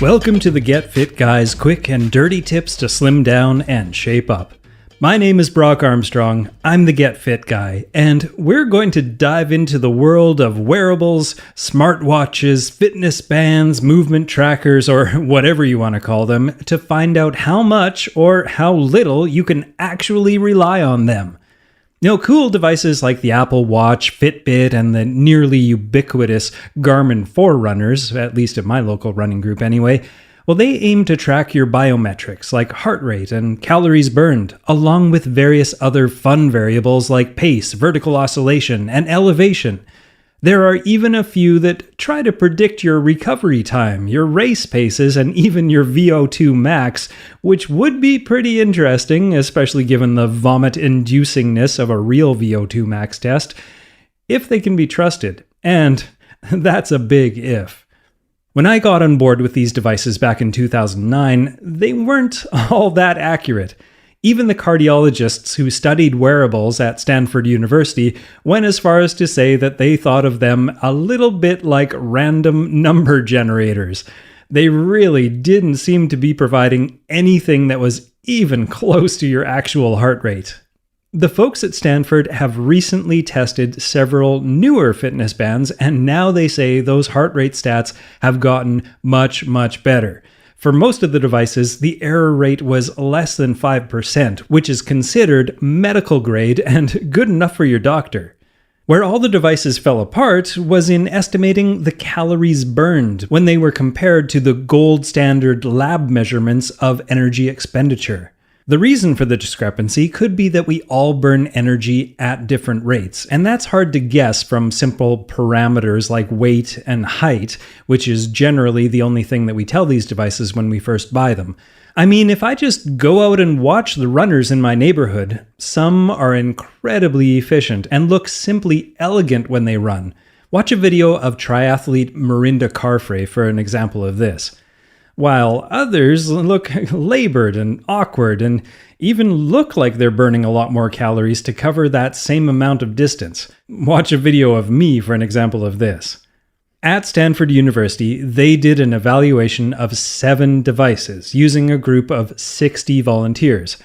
Welcome to the Get Fit Guy's quick and dirty tips to slim down and shape up. My name is Brock Armstrong, I'm the Get Fit Guy, and we're going to dive into the world of wearables, smartwatches, fitness bands, movement trackers, or whatever you want to call them, to find out how much or how little you can actually rely on them. Cool devices like the Apple Watch, Fitbit, and the nearly ubiquitous Garmin Forerunners, at least at my local running group anyway, well, they aim to track your biometrics like heart rate and calories burned, along with various other fun variables like pace, vertical oscillation, and elevation. There are even a few that try to predict your recovery time, your race paces, and even your VO2 max, which would be pretty interesting, especially given the vomit-inducingness of a real VO2 max test, if they can be trusted. And that's a big if. When I got on board with these devices back in 2009, they weren't all that accurate. Even the cardiologists who studied wearables at Stanford University went as far as to say that they thought of them a little bit like random number generators. They really didn't seem to be providing anything that was even close to your actual heart rate. The folks at Stanford have recently tested several newer fitness bands, and now they say those heart rate stats have gotten much, much better. For most of the devices, the error rate was less than 5%, which is considered medical grade and good enough for your doctor. Where all the devices fell apart was in estimating the calories burned when they were compared to the gold standard lab measurements of energy expenditure. The reason for the discrepancy could be that we all burn energy at different rates, and that's hard to guess from simple parameters like weight and height, which is generally the only thing that we tell these devices when we first buy them. I mean, if I just go out and watch the runners in my neighborhood, some are incredibly efficient and look simply elegant when they run. Watch a video of triathlete Mirinda Carfrae for an example of this. While others look labored and awkward and even look like they're burning a lot more calories to cover that same amount of distance. Watch a video of me for an example of this. At Stanford University, they did an evaluation of 7 devices using a group of 60 volunteers.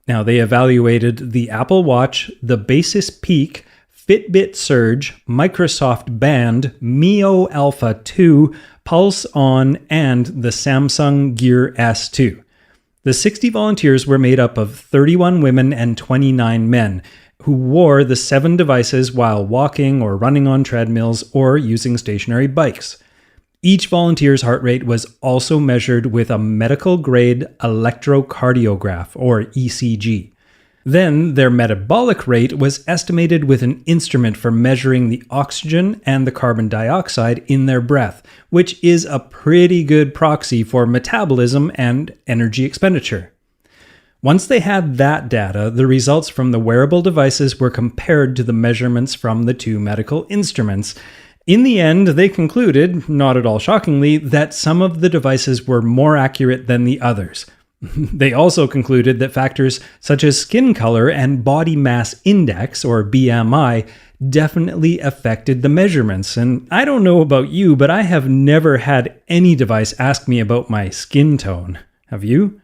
Now, they evaluated the Apple Watch, the Basis Peak, Fitbit Surge, Microsoft Band, Mio Alpha 2, Pulse On, and the Samsung Gear S2. The 60 volunteers were made up of 31 women and 29 men who wore the 7 devices while walking or running on treadmills or using stationary bikes. Each volunteer's heart rate was also measured with a medical-grade electrocardiograph, or ECG. Then their metabolic rate was estimated with an instrument for measuring the oxygen and the carbon dioxide in their breath, which is a pretty good proxy for metabolism and energy expenditure. Once they had that data, the results from the wearable devices were compared to the measurements from the 2 medical instruments. In the end, they concluded, not at all shockingly, that some of the devices were more accurate than the others. They also concluded that factors such as skin color and body mass index, or BMI, definitely affected the measurements. And I don't know about you, but I have never had any device ask me about my skin tone. Have you?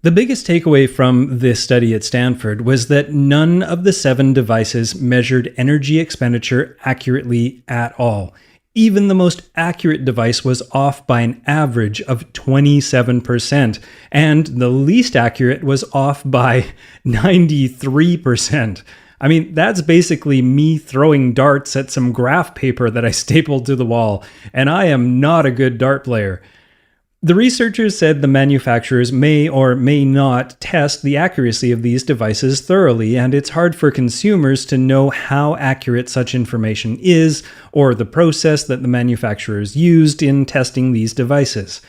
The biggest takeaway from this study at Stanford was that none of the 7 devices measured energy expenditure accurately at all. Even the most accurate device was off by an average of 27%, and the least accurate was off by 93%. I mean, that's basically me throwing darts at some graph paper that I stapled to the wall, and I am not a good dart player. The researchers said the manufacturers may or may not test the accuracy of these devices thoroughly, and it's hard for consumers to know how accurate such information is or the process that the manufacturers used in testing these devices.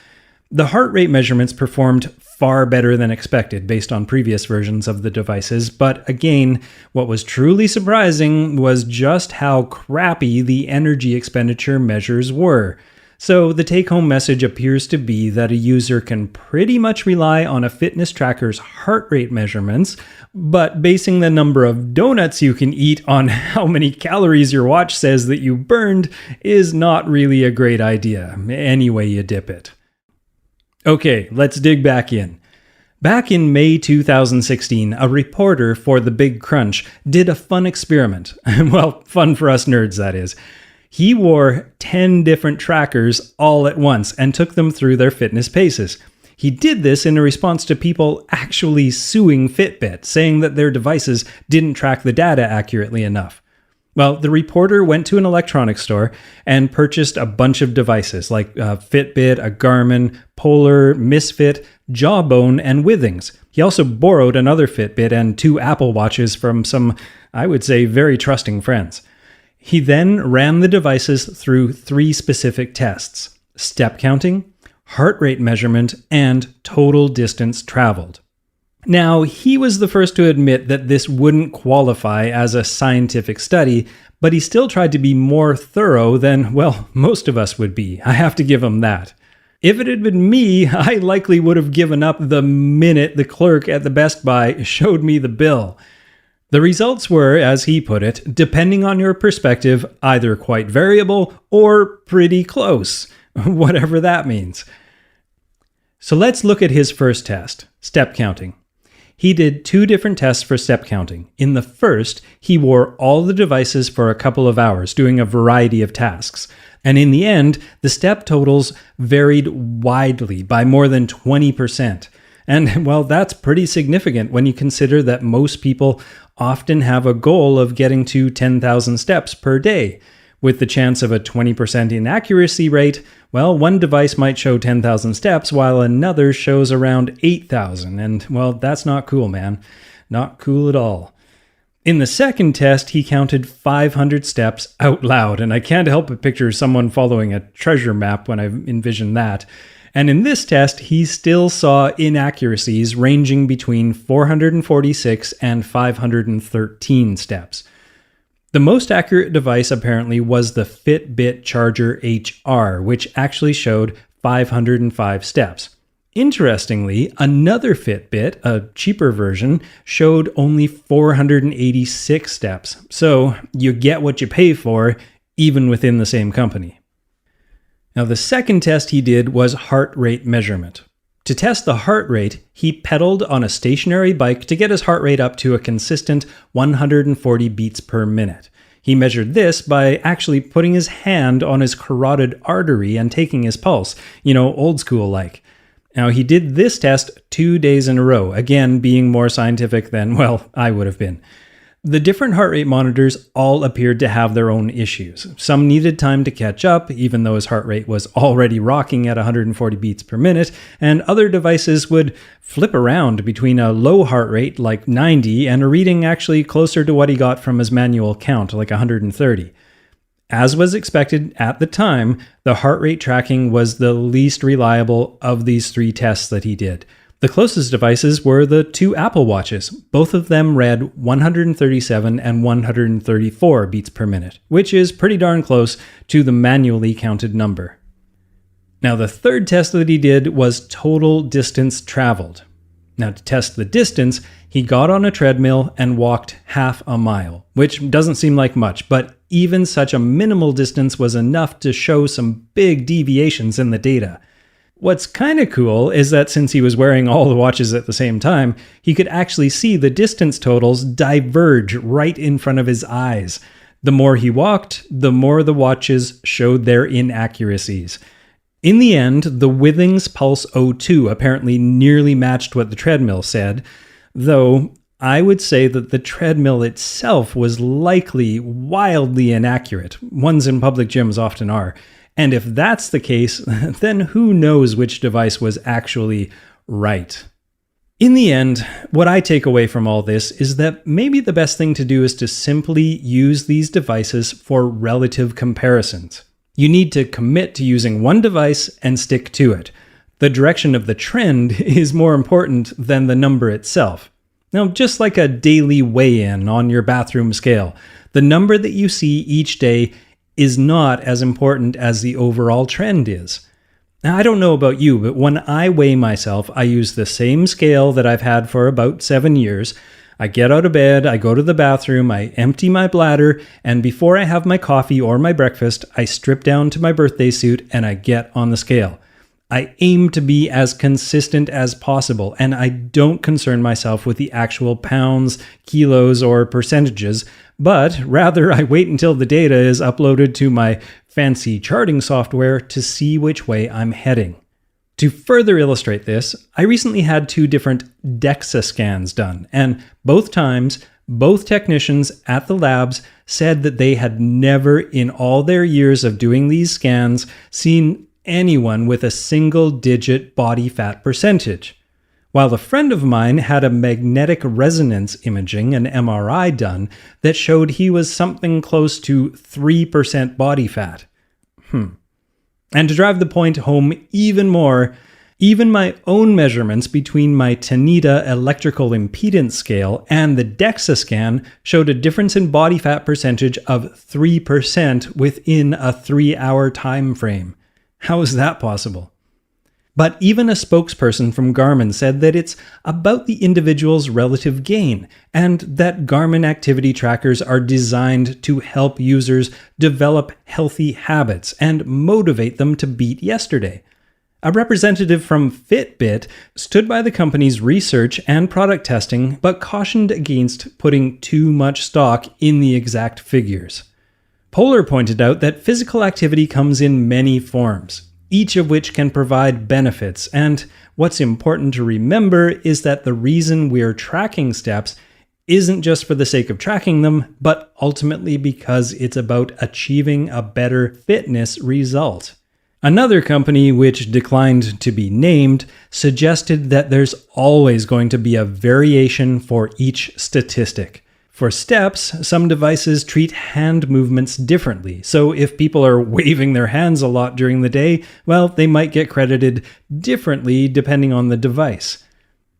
The heart rate measurements performed far better than expected based on previous versions of the devices, but again, what was truly surprising was just how crappy the energy expenditure measures were. So the take-home message appears to be that a user can pretty much rely on a fitness tracker's heart rate measurements, but basing the number of donuts you can eat on how many calories your watch says that you burned is not really a great idea, any way you dip it. Okay, let's dig back in. Back in May 2016, a reporter for The Big Crunch did a fun experiment. Well, fun for us nerds, that is. He wore 10 different trackers all at once and took them through their fitness paces. He did this in a response to people actually suing Fitbit, saying that their devices didn't track the data accurately enough. Well, the reporter went to an electronics store and purchased a bunch of devices like a Fitbit, a Garmin, Polar, Misfit, Jawbone, and Withings. He also borrowed another Fitbit and 2 Apple Watches from some, I would say, very trusting friends. He then ran the devices through 3 specific tests: step counting, heart rate measurement, and total distance traveled. Now, he was the first to admit that this wouldn't qualify as a scientific study, but he still tried to be more thorough than, well, most of us would be. I have to give him that. If it had been me, I likely would have given up the minute the clerk at the Best Buy showed me the bill. The results were, as he put it, depending on your perspective, either quite variable or pretty close, whatever that means. So let's look at his first test, step counting. He did 2 different tests for step counting. In the first, he wore all the devices for a couple of hours, doing a variety of tasks. And in the end, the step totals varied widely by more than 20%. And, well, that's pretty significant when you consider that most people often have a goal of getting to 10,000 steps per day. With the chance of a 20% inaccuracy rate, well, one device might show 10,000 steps while another shows around 8,000. And, well, that's not cool, man. Not cool at all. In the second test, he counted 500 steps out loud, and I can't help but picture someone following a treasure map when I envision that. And in this test, he still saw inaccuracies ranging between 446 and 513 steps. The most accurate device apparently was the Fitbit Charger HR, which actually showed 505 steps. Interestingly, another Fitbit, a cheaper version, showed only 486 steps. So you get what you pay for, even within the same company. Now, the second test he did was heart rate measurement. To test the heart rate, he pedaled on a stationary bike to get his heart rate up to a consistent 140 beats per minute. He measured this by actually putting his hand on his carotid artery and taking his pulse, old school like. Now, he did this test 2 days in a row, again being more scientific than, well, I would have been. The different heart rate monitors all appeared to have their own issues. Some needed time to catch up, even though his heart rate was already rocking at 140 beats per minute, and other devices would flip around between a low heart rate, like 90, and a reading actually closer to what he got from his manual count, like 130. As was expected at the time, the heart rate tracking was the least reliable of these 3 tests that he did. The closest devices were the 2 Apple Watches. Both of them read 137 and 134 beats per minute, which is pretty darn close to the manually counted number. Now, the third test that he did was total distance traveled. Now, to test the distance, he got on a treadmill and walked half a mile, which doesn't seem like much, but even such a minimal distance was enough to show some big deviations in the data. What's kind of cool is that since he was wearing all the watches at the same time, he could actually see the distance totals diverge right in front of his eyes. The more he walked, the more the watches showed their inaccuracies. In the end, the Withings Pulse O2 apparently nearly matched what the treadmill said, though I would say that the treadmill itself was likely wildly inaccurate. Ones in public gyms often are. And if that's the case, then who knows which device was actually right. In the end, what I take away from all this is that maybe the best thing to do is to simply use these devices for relative comparisons. You need to commit to using one device and stick to it. The direction of the trend is more important than the number itself. Now, just like a daily weigh-in on your bathroom scale, the number that you see each day is not as important as the overall trend is. Now, I don't know about you, but when I weigh myself, I use the same scale that I've had for about 7 years. I get out of bed, I go to the bathroom, I empty my bladder, and before I have my coffee or my breakfast, I strip down to my birthday suit and I get on the scale. I aim to be as consistent as possible, and I don't concern myself with the actual pounds, kilos, or percentages, but rather I wait until the data is uploaded to my fancy charting software to see which way I'm heading. To further illustrate this, I recently had 2 different DEXA scans done, and both times, both technicians at the labs said that they had never in all their years of doing these scans seen anyone with a single-digit body fat percentage. While a friend of mine had a magnetic resonance imaging, an MRI, done that showed he was something close to 3% body fat. And to drive the point home even more, even my own measurements between my Tanita electrical impedance scale and the DEXA scan showed a difference in body fat percentage of 3% within a 3-hour time frame. How is that possible? But even a spokesperson from Garmin said that it's about the individual's relative gain, and that Garmin activity trackers are designed to help users develop healthy habits and motivate them to beat yesterday. A representative from Fitbit stood by the company's research and product testing, but cautioned against putting too much stock in the exact figures. Polar pointed out that physical activity comes in many forms, each of which can provide benefits, and what's important to remember is that the reason we're tracking steps isn't just for the sake of tracking them, but ultimately because it's about achieving a better fitness result. Another company, which declined to be named, suggested that there's always going to be a variation for each statistic. For steps, some devices treat hand movements differently, so if people are waving their hands a lot during the day, well, they might get credited differently depending on the device.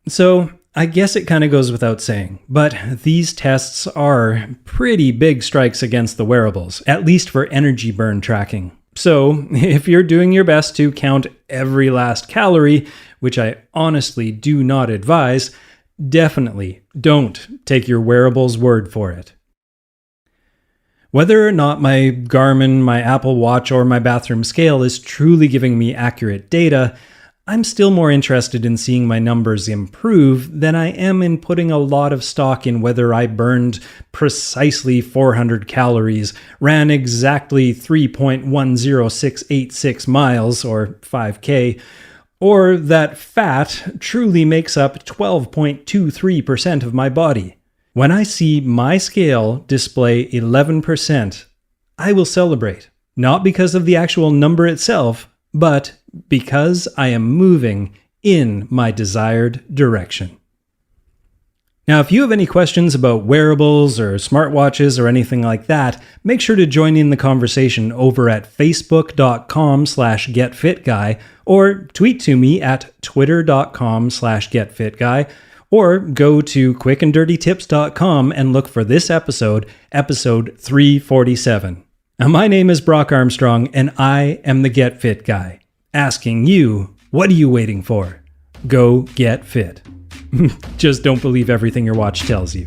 So I guess it kind of goes without saying, but these tests are pretty big strikes against the wearables, at least for energy burn tracking. So if you're doing your best to count every last calorie, which I honestly do not advise, definitely don't take your wearable's word for it. Whether or not my Garmin, my Apple Watch, or my bathroom scale is truly giving me accurate data, I'm still more interested in seeing my numbers improve than I am in putting a lot of stock in whether I burned precisely 400 calories, ran exactly 3.10686 miles, or 5K, or that fat truly makes up 12.23% of my body. When I see my scale display 11%, I will celebrate, not because of the actual number itself, but because I am moving in my desired direction. Now, if you have any questions about wearables or smartwatches or anything like that, make sure to join in the conversation over at facebook.com/getfitguy or tweet to me at twitter.com/getfitguy or go to quickanddirtytips.com and look for this episode 347. Now, my name is Brock Armstrong, and I am the Get Fit Guy, asking you, what are you waiting for? Go get fit. Just don't believe everything your watch tells you.